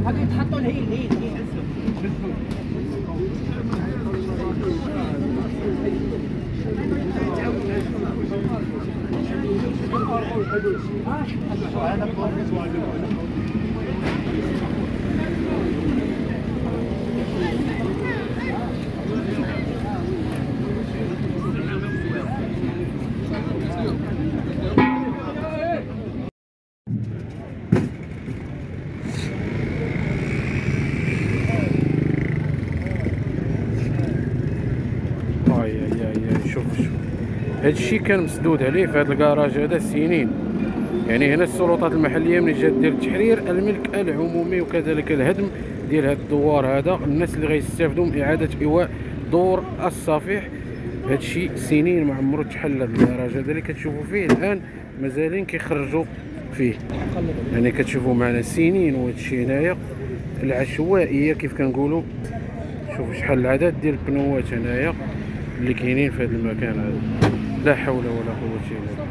هذه تحطوا لهين هين شوف هادشي كان مسدود عليه في هذا الكراج هذا سنين. يعني هنا السلطات المحليه من جهه ديال تحرير الملك العمومي وكذلك الهدم ديال هذا الدوار هذا، الناس اللي غيستافدوا من اعاده ايواء دور الصفيح. هادشي سنين ما عمرو تحل. هذا الكراج هذا اللي كتشوفوا فيه الان مازالين كيخرجوا فيه، يعني كتشوفوا معنا سنين. وهادشي هنايا العشوائيه كيف كنقولوا. شوفوا شحال العدد ديال البنوات هنايا اللي كاينين في هذا المكان هذا. لا حول ولا قوه الا بالله.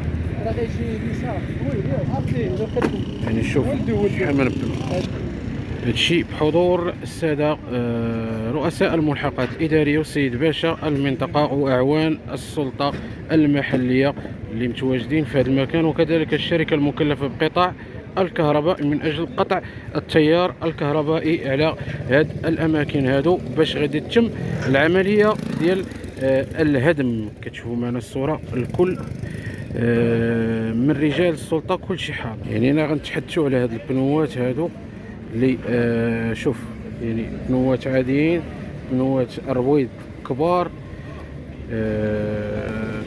يعني شوف شحال من بنو. هادشي بحضور الساده رؤساء الملحقات الاداريه والسيد باشا المنطقه واعوان السلطه المحليه اللي متواجدين في هذا المكان، وكذلك الشركه المكلفه بقطاع الكهرباء من اجل قطع التيار الكهربائي على هاد الاماكن هادو باش غادي تتم العمليه ديال الهدم. كتشوفوا معنا الصوره الكل من رجال السلطه كل شي حاضر. يعني انا غنتحدثوا على هاد البنوات هادو اللي شوف، يعني بنوات عاديين، بنوات ارويد كبار،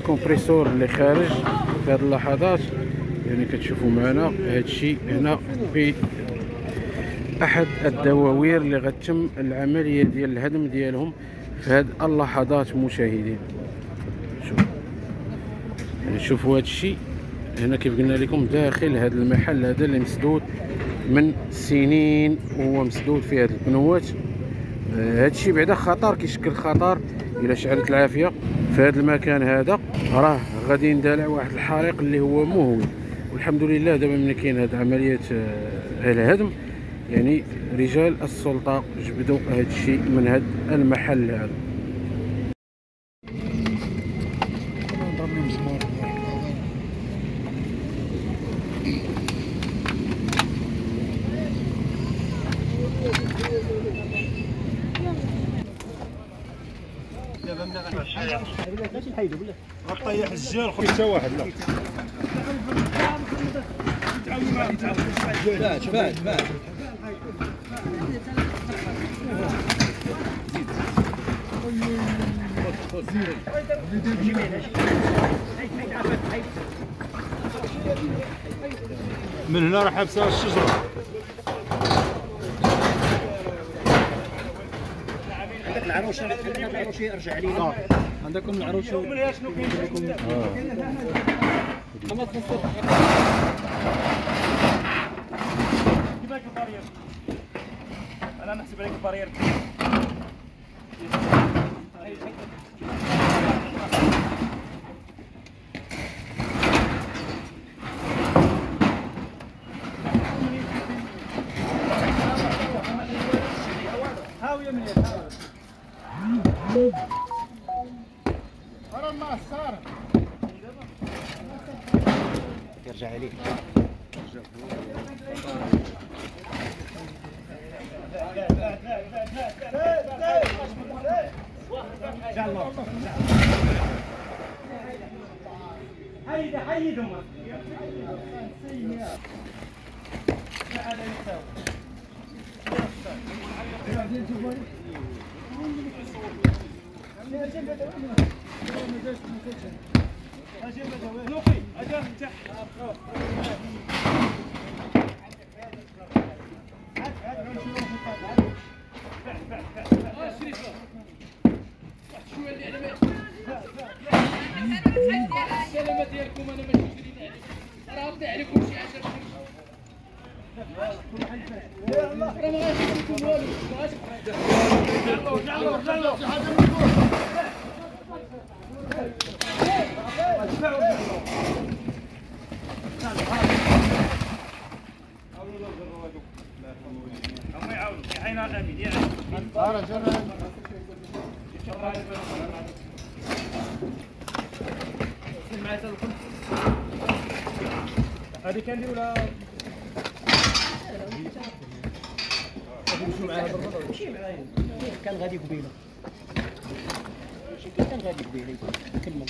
كومبريسور اللي خارج في هاد اللحظات. يعني كتشوفوا معنا هادشي هنا في احد الدواوير اللي غتتم العمليه ديال الهدم ديالهم في هاد اللحظات مشاهدين. شوف يعني شوفوا هادشي هنا كيف قلنا لكم داخل هذا المحل هذا اللي مسدود من سنين وهو مسدود في هذه البنوات. هادشي بعدا خطر، كيشكل خطر الى شعلت العافيه في هذا المكان هذا. راه غادي يندلع واحد الحريق اللي هو مهول، والحمد لله دابا ملي كاين هاد عمليه الهدم يعني رجال السلطه جبدوا هادشي من هاد المحل هذا. غطيح الجير خويا حتى واحد. لا فات من هنا راح حبسها الشجره. العروشه ارجع علينا. عندكم العروشه شنو كاين لكم؟ خمس نص كيفاش البارير؟ انا نحسب عليك البارير. هاويه من يرجع عليك. حيدهم السلامة ديالكم انا ماشي شرينا راه بدا عليكم شي 10 يا الله راه ما غاديش لكم والو ما غاديش هذه كان دي ولا مشيو معاها بالربع مشي معايا كان غادي قبيله ماشي كان غادي قبيله كمل